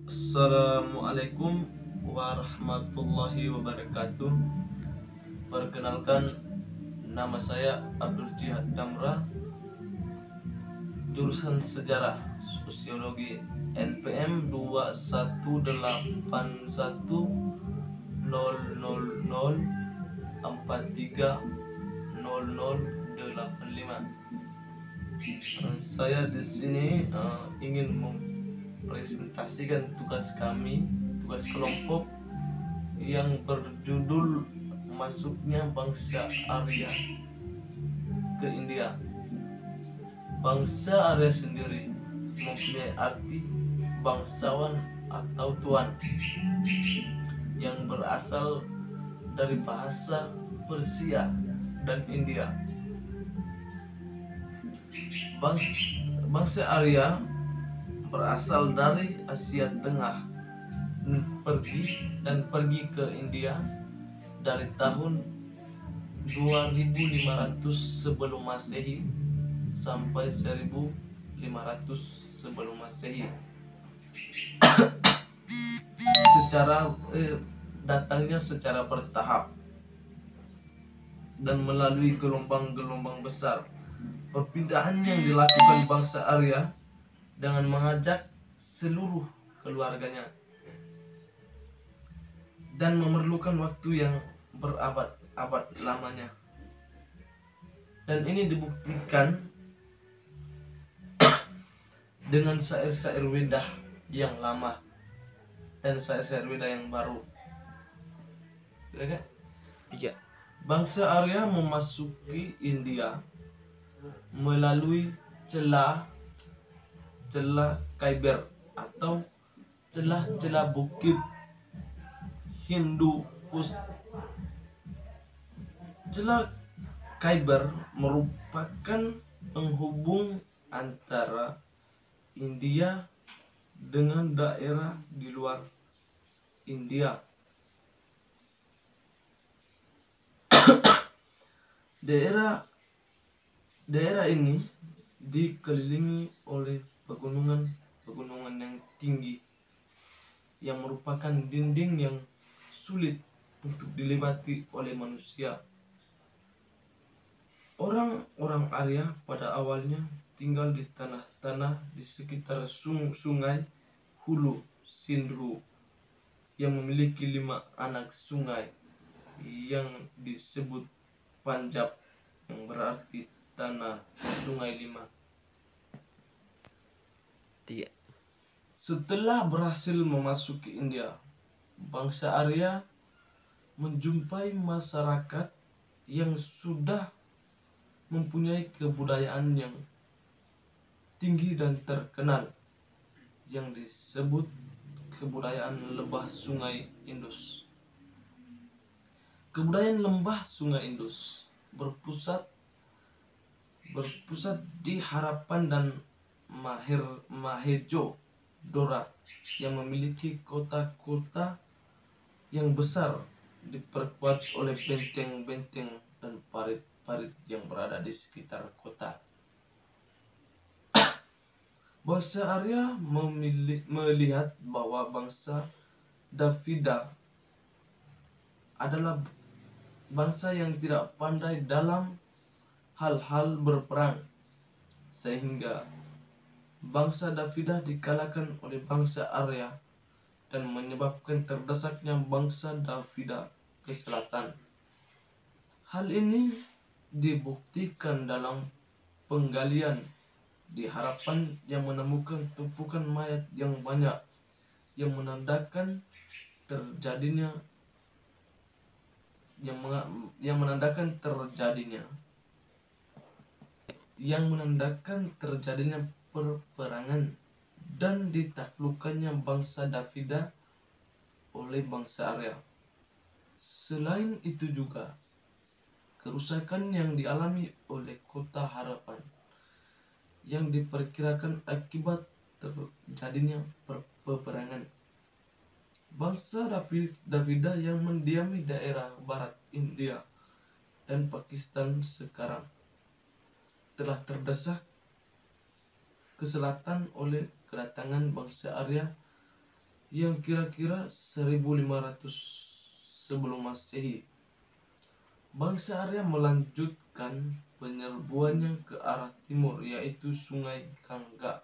Assalamualaikum warahmatullahi wabarakatuh. Perkenalkan, nama saya Abdul Jihad Damra, jurusan Sejarah Sosiologi NPM 2181000430085. Saya di sini ingin mempresentasikan tugas kelompok yang berjudul masuknya bangsa Arya ke India. Bangsa Arya sendiri mempunyai arti bangsawan atau tuan yang berasal dari bahasa Persia dan India. Bangsa Arya berasal dari Asia Tengah dan pergi ke India dari tahun 2500 sebelum Masehi sampai 1500 sebelum Masehi. Datangnya secara bertahap dan melalui gelombang-gelombang besar. Perpindahan yang dilakukan bangsa Arya dengan mengajak seluruh keluarganya dan memerlukan waktu yang berabad-abad lamanya. Dan ini dibuktikan dengan syair-syair Wedah yang lama dan syair-syair Wedah yang baru. Iya. Bangsa Arya memasuki India melalui celah Khyber atau celah bukit Hindu Kush. Celah Khyber merupakan penghubung antara India dengan daerah di luar India. Daerah ini dikelilingi oleh pegunungan yang tinggi yang merupakan dinding yang sulit untuk dilewati oleh manusia. Orang-orang Arya pada awalnya tinggal di tanah-tanah di sekitar sungai Hulu Sindhu yang memiliki 5 anak sungai yang disebut Panjab, yang berarti tanah sungai 5. Setelah berhasil memasuki India, bangsa Arya menjumpai masyarakat yang sudah mempunyai kebudayaan yang tinggi dan terkenal yang disebut kebudayaan lembah Sungai Indus. Kebudayaan lembah Sungai Indus berpusat di Harapan dan Mahejo Dora yang memiliki kota-kota yang besar diperkuat oleh benteng-benteng dan parit-parit yang berada di sekitar kota. Bangsa Arya melihat bahwa bangsa Davida adalah bangsa yang tidak pandai dalam hal-hal berperang, sehingga bangsa Davida dikalahkan oleh bangsa Arya dan menyebabkan terdesaknya bangsa Davida ke selatan. Hal ini dibuktikan dalam penggalian di Harapan yang menemukan tumpukan mayat yang banyak yang menandakan terjadinya peperangan dan ditaklukkannya bangsa Davida oleh bangsa Arya. Selain itu juga kerusakan yang dialami oleh kota Harapan yang diperkirakan akibat terjadinya peperangan. Bangsa Davida yang mendiami daerah barat India dan Pakistan sekarang telah terdesak ke selatan oleh kedatangan bangsa Arya yang kira-kira 1500 sebelum Masehi. Bangsa Arya melanjutkan penyerbuannya ke arah timur, yaitu Sungai Gangga.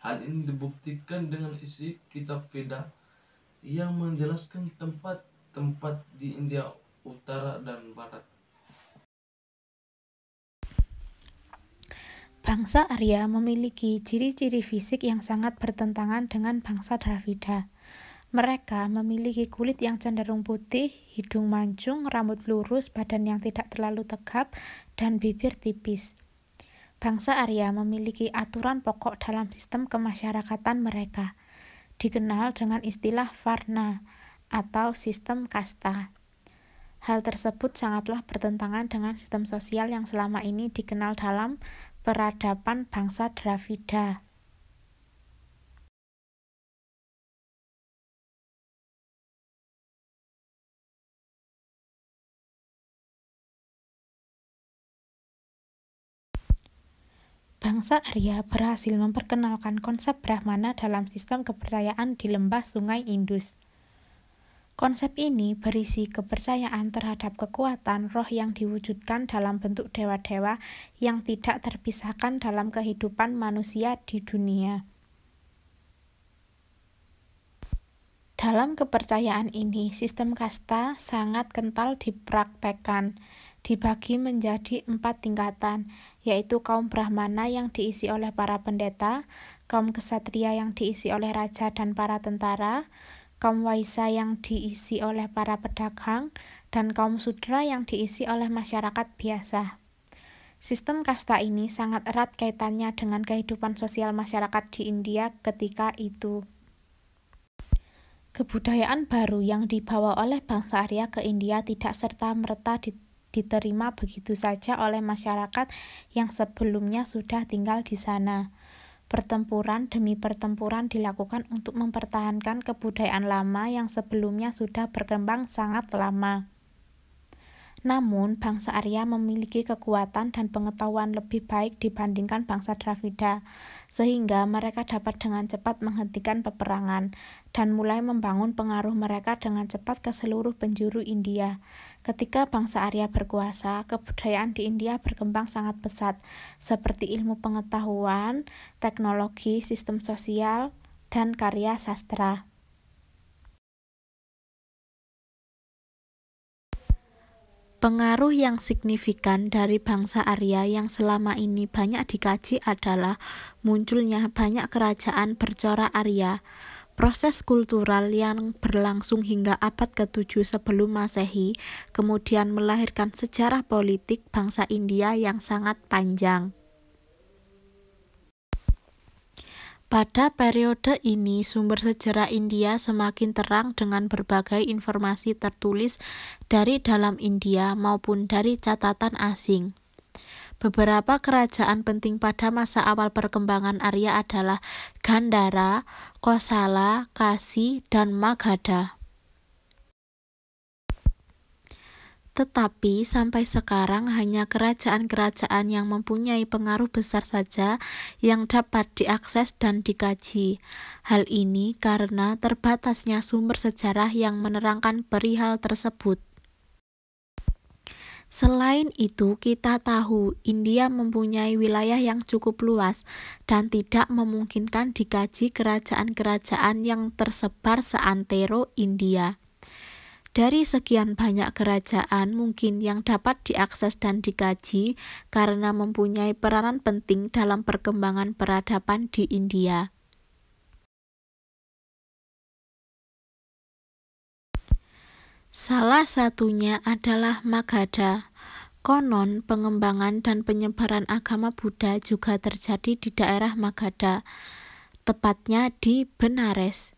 Hal ini dibuktikan dengan isi kitab Veda yang menjelaskan tempat-tempat di India Utara dan Barat. Bangsa Arya memiliki ciri-ciri fisik yang sangat bertentangan dengan bangsa Dravida. Mereka memiliki kulit yang cenderung putih, hidung mancung, rambut lurus, badan yang tidak terlalu tegap, dan bibir tipis. Bangsa Arya memiliki aturan pokok dalam sistem kemasyarakatan mereka, dikenal dengan istilah Varna atau sistem kasta. Hal tersebut sangatlah bertentangan dengan sistem sosial yang selama ini dikenal dalam peradaban bangsa Dravida. Bangsa Arya berhasil memperkenalkan konsep Brahmana dalam sistem kepercayaan di lembah Sungai Indus. Konsep ini berisi kepercayaan terhadap kekuatan roh yang diwujudkan dalam bentuk dewa-dewa yang tidak terpisahkan dalam kehidupan manusia di dunia. Dalam kepercayaan ini, sistem kasta sangat kental dipraktekkan, dibagi menjadi 4 tingkatan, yaitu kaum Brahmana yang diisi oleh para pendeta, kaum Ksatria yang diisi oleh raja dan para tentara, kaum Waisya yang diisi oleh para pedagang, dan kaum Sudra yang diisi oleh masyarakat biasa. Sistem kasta ini sangat erat kaitannya dengan kehidupan sosial masyarakat di India ketika itu. Kebudayaan baru yang dibawa oleh bangsa Arya ke India tidak serta-merta diterima begitu saja oleh masyarakat yang sebelumnya sudah tinggal di sana. Pertempuran demi pertempuran dilakukan untuk mempertahankan kebudayaan lama yang sebelumnya sudah berkembang sangat lama. Namun, bangsa Arya memiliki kekuatan dan pengetahuan lebih baik dibandingkan bangsa Dravida, sehingga mereka dapat dengan cepat menghentikan peperangan dan mulai membangun pengaruh mereka dengan cepat ke seluruh penjuru India. Ketika bangsa Arya berkuasa, kebudayaan di India berkembang sangat pesat, seperti ilmu pengetahuan, teknologi, sistem sosial, dan karya sastra. Pengaruh yang signifikan dari bangsa Arya yang selama ini banyak dikaji adalah munculnya banyak kerajaan bercorak Arya. Proses kultural yang berlangsung hingga abad ke-7 sebelum Masehi kemudian melahirkan sejarah politik bangsa India yang sangat panjang. Pada periode ini, sumber sejarah India semakin terang dengan berbagai informasi tertulis dari dalam India maupun dari catatan asing. Beberapa kerajaan penting pada masa awal perkembangan Arya adalah Gandhara, Kosala, Kasi, dan Magadha. Tetapi sampai sekarang hanya kerajaan-kerajaan yang mempunyai pengaruh besar saja yang dapat diakses dan dikaji. Hal ini karena terbatasnya sumber sejarah yang menerangkan perihal tersebut. Selain itu, kita tahu India mempunyai wilayah yang cukup luas dan tidak memungkinkan dikaji kerajaan-kerajaan yang tersebar seantero India. Dari sekian banyak kerajaan mungkin yang dapat diakses dan dikaji karena mempunyai peranan penting dalam perkembangan peradaban di India. Salah satunya adalah Magadha. Konon, pengembangan dan penyebaran agama Buddha juga terjadi di daerah Magadha, tepatnya di Benares.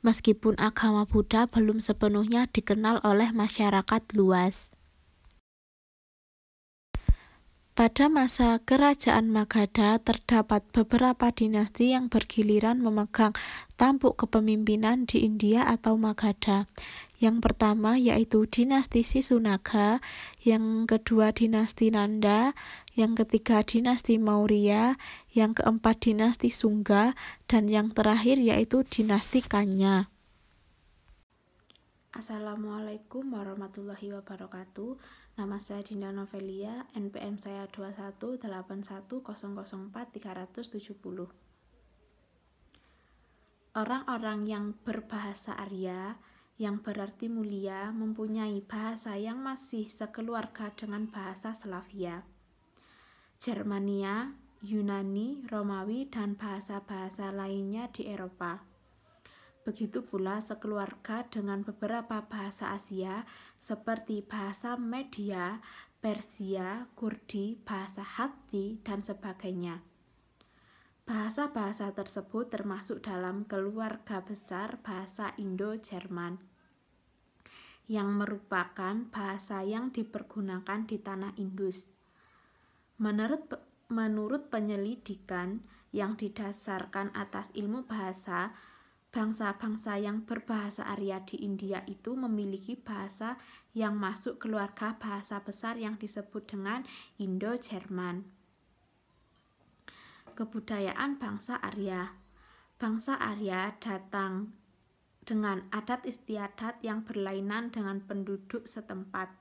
Meskipun agama Buddha belum sepenuhnya dikenal oleh masyarakat luas. Pada masa kerajaan Magadha terdapat beberapa dinasti yang bergiliran memegang tampuk kepemimpinan di India atau Magadha. Yang pertama yaitu dinasti Sisunaga, yang kedua dinasti Nanda, yang ketiga dinasti Maurya, yang keempat dinasti Sungga, dan yang terakhir yaitu dinasti Kanya. Assalamualaikum warahmatullahi wabarakatuh. Nama saya Dinda Novelia, NPM saya 21810043070. Orang-orang yang berbahasa Arya, yang berarti mulia, mempunyai bahasa yang masih sekeluarga dengan bahasa Slavia, Germania, Yunani, Romawi, dan bahasa-bahasa lainnya di Eropa. Begitu pula sekeluarga dengan beberapa bahasa Asia seperti bahasa Media, Persia, Kurdi, bahasa Hatti, dan sebagainya. Bahasa-bahasa tersebut termasuk dalam keluarga besar bahasa Indo-Jerman, yang merupakan bahasa yang dipergunakan di tanah Indus. Menurut penyelidikan yang didasarkan atas ilmu bahasa, bangsa-bangsa yang berbahasa Arya di India itu memiliki bahasa yang masuk keluarga bahasa besar yang disebut dengan Indo-Jerman. Kebudayaan bangsa Arya. Bangsa Arya datang dengan adat istiadat yang berlainan dengan penduduk setempat.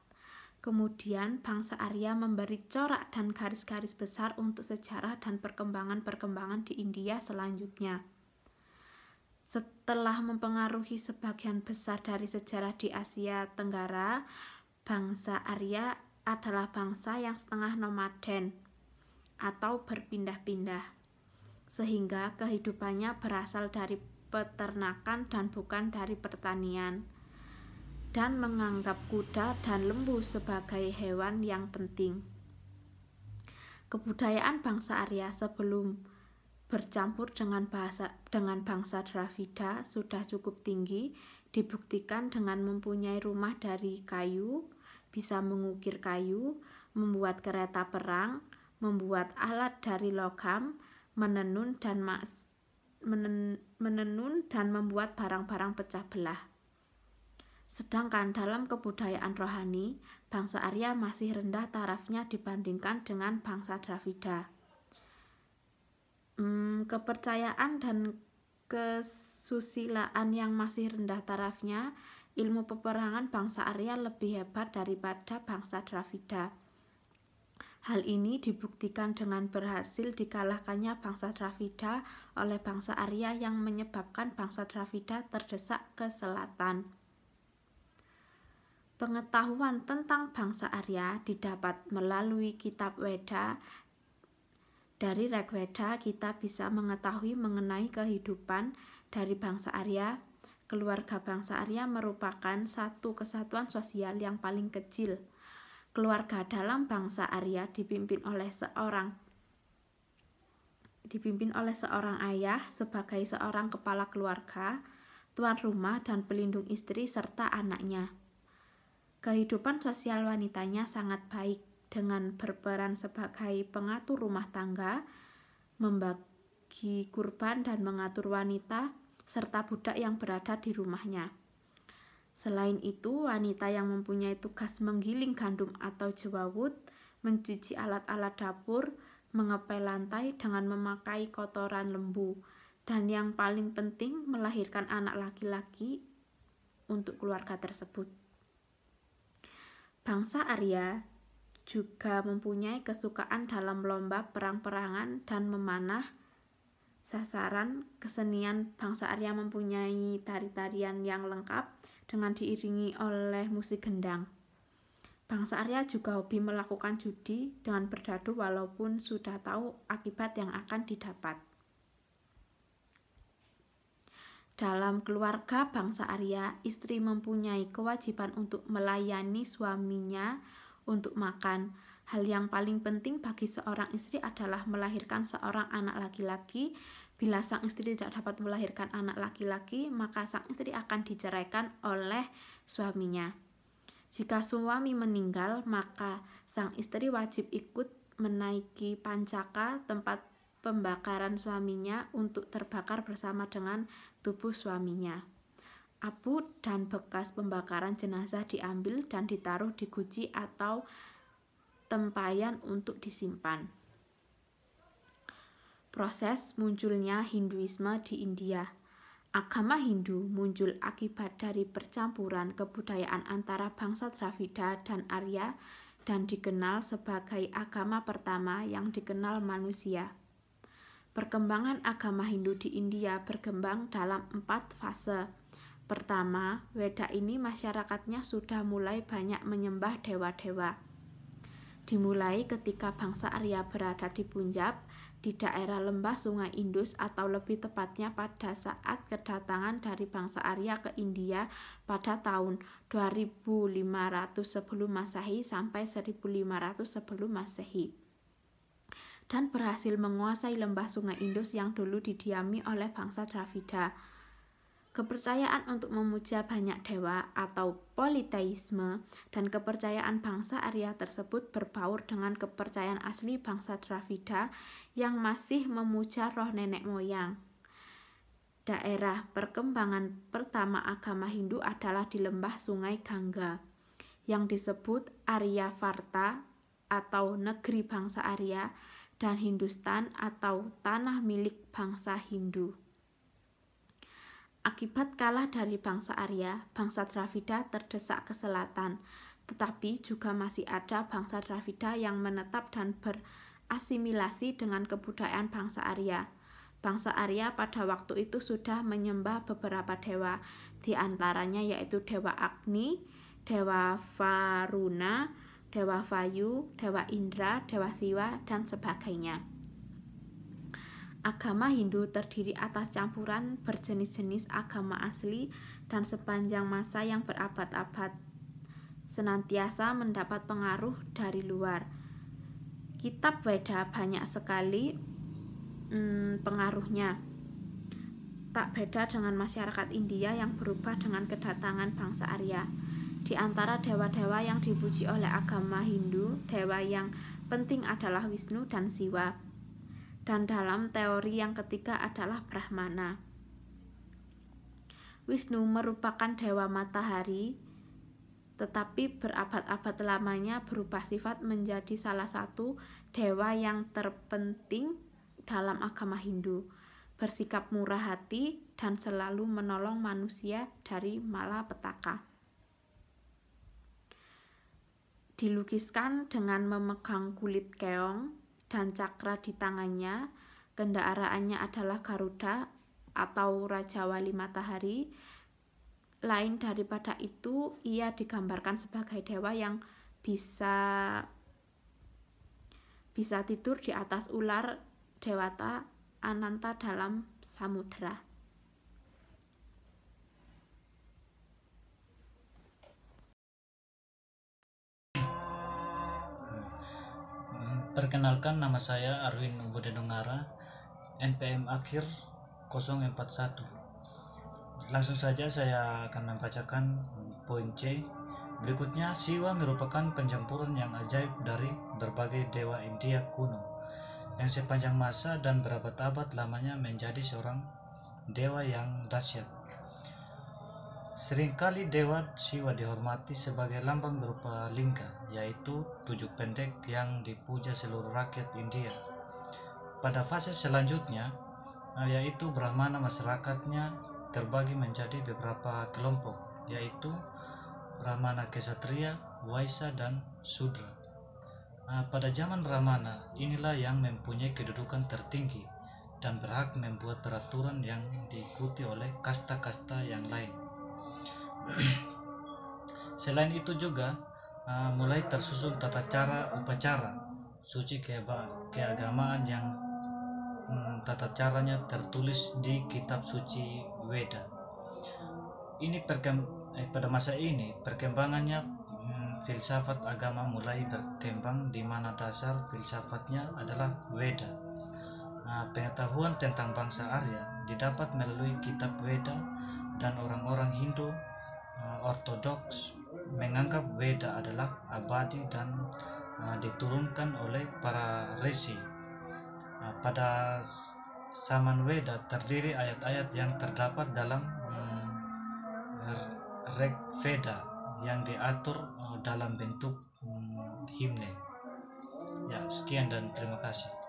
Kemudian bangsa Arya memberi corak dan garis-garis besar untuk sejarah dan perkembangan-perkembangan di India selanjutnya. Setelah mempengaruhi sebagian besar dari sejarah di Asia Tenggara, bangsa Arya adalah bangsa yang setengah nomaden atau berpindah-pindah, sehingga kehidupannya berasal dari peternakan dan bukan dari pertanian, dan menganggap kuda dan lembu sebagai hewan yang penting. Kebudayaan bangsa Arya sebelum bercampur dengan bangsa Dravida sudah cukup tinggi, dibuktikan dengan mempunyai rumah dari kayu, bisa mengukir kayu, membuat kereta perang, membuat alat dari logam, menenun dan membuat barang-barang pecah belah. Sedangkan dalam kebudayaan rohani, bangsa Arya masih rendah tarafnya dibandingkan dengan bangsa Dravida. Kepercayaan dan kesusilaan yang masih rendah tarafnya, ilmu peperangan bangsa Arya lebih hebat daripada bangsa Dravida. Hal ini dibuktikan dengan berhasil dikalahkannya bangsa Dravida oleh bangsa Arya yang menyebabkan bangsa Dravida terdesak ke selatan. Pengetahuan tentang bangsa Arya didapat melalui kitab Weda. Dari Rigveda kita bisa mengetahui mengenai kehidupan dari bangsa Arya. Keluarga bangsa Arya merupakan satu kesatuan sosial yang paling kecil. Keluarga dalam bangsa Arya dipimpin oleh seorang ayah sebagai seorang kepala keluarga, tuan rumah dan pelindung istri serta anaknya. Kehidupan sosial wanitanya sangat baik dengan berperan sebagai pengatur rumah tangga, membagi kurban dan mengatur wanita serta budak yang berada di rumahnya. Selain itu, wanita yang mempunyai tugas menggiling gandum atau jewawut, mencuci alat-alat dapur, mengepel lantai dengan memakai kotoran lembu, dan yang paling penting melahirkan anak laki-laki untuk keluarga tersebut. Bangsa Arya juga mempunyai kesukaan dalam lomba perang-perangan dan memanah sasaran. Kesenian bangsa Arya mempunyai tari-tarian yang lengkap dengan diiringi oleh musik gendang. Bangsa Arya juga hobi melakukan judi dengan berdadu walaupun sudah tahu akibat yang akan didapat. Dalam keluarga bangsa Arya, istri mempunyai kewajiban untuk melayani suaminya untuk makan. Hal yang paling penting bagi seorang istri adalah melahirkan seorang anak laki-laki. Bila sang istri tidak dapat melahirkan anak laki-laki, maka sang istri akan diceraikan oleh suaminya. Jika suami meninggal, maka sang istri wajib ikut menaiki pancaka, tempat pembakaran suaminya, untuk terbakar bersama dengan tubuh suaminya. Abu dan bekas pembakaran jenazah diambil dan ditaruh di guci atau tempayan untuk disimpan. Proses munculnya Hinduisme di India. Agama Hindu muncul akibat dari percampuran kebudayaan antara bangsa Dravida dan Arya dan dikenal sebagai agama pertama yang dikenal manusia. Perkembangan agama Hindu di India berkembang dalam 4 fase. Pertama, Weda ini masyarakatnya sudah mulai banyak menyembah dewa-dewa. Dimulai ketika bangsa Arya berada di Punjab, di daerah lembah Sungai Indus, atau lebih tepatnya pada saat kedatangan dari bangsa Arya ke India pada tahun 2500 sebelum Masehi sampai 1500 sebelum Masehi, dan berhasil menguasai lembah Sungai Indus yang dulu didiami oleh bangsa Dravida. Kepercayaan untuk memuja banyak dewa atau politeisme dan kepercayaan bangsa Arya tersebut berbaur dengan kepercayaan asli bangsa Dravida yang masih memuja roh nenek moyang. Daerah perkembangan pertama agama Hindu adalah di lembah Sungai Gangga, yang disebut Aryavarta atau negeri bangsa Arya, dan Hindustan atau tanah milik bangsa Hindu. Akibat kalah dari bangsa Arya, bangsa Dravida terdesak ke selatan, tetapi juga masih ada bangsa Dravida yang menetap dan berasimilasi dengan kebudayaan bangsa Arya. Bangsa Arya pada waktu itu sudah menyembah beberapa dewa, di antaranya yaitu Dewa Agni, Dewa Varuna, Dewa Vayu, Dewa Indra, Dewa Siwa, dan sebagainya. Agama Hindu terdiri atas campuran berjenis-jenis agama asli dan sepanjang masa yang berabad-abad senantiasa mendapat pengaruh dari luar. Kitab Weda banyak sekali pengaruhnya. Tak beda dengan masyarakat India yang berubah dengan kedatangan bangsa Arya. Di antara dewa-dewa yang dipuji oleh agama Hindu, dewa yang penting adalah Wisnu dan Siwa. Dan dalam teori yang ketiga adalah Brahmana. Wisnu merupakan dewa matahari, tetapi berabad-abad lamanya berubah sifat menjadi salah satu dewa yang terpenting dalam agama Hindu, bersikap murah hati dan selalu menolong manusia dari malapetaka. Dilukiskan dengan memegang kulit keong dan cakra di tangannya. Kendaraannya adalah Garuda atau Raja Wali Matahari. Lain daripada itu, ia digambarkan sebagai dewa yang bisa tidur di atas ular dewata Ananta dalam samudra. Perkenalkan, nama saya Arwin Budenongara, NPM akhir 041. Langsung saja saya akan membacakan poin C. Berikutnya, Siwa merupakan pencampuran yang ajaib dari berbagai dewa India kuno, yang sepanjang masa dan berabad-abad lamanya menjadi seorang dewa yang dahsyat. Seringkali dewa Siwa dihormati sebagai lambang berupa lingga, yaitu tujuk pendek yang dipuja seluruh rakyat India. Pada fase selanjutnya, yaitu Brahmana, masyarakatnya terbagi menjadi beberapa kelompok, yaitu Brahmana Ksatria, Waisya, dan Sudra. Pada zaman Brahmana, inilah yang mempunyai kedudukan tertinggi dan berhak membuat peraturan yang diikuti oleh kasta-kasta yang lain. Selain itu juga mulai tersusun tata cara upacara suci keagamaan yang tata caranya tertulis di kitab suci Weda. Ini pada masa ini perkembangannya filsafat agama mulai berkembang, di mana dasar filsafatnya adalah Weda. Pengetahuan tentang bangsa Arya didapat melalui kitab Weda, dan orang-orang Hindu ortodoks menganggap Weda adalah abadi dan diturunkan oleh para resi. Pada zaman Weda terdiri ayat-ayat yang terdapat dalam Rig Veda yang diatur dalam bentuk himne. Ya, sekian dan terima kasih.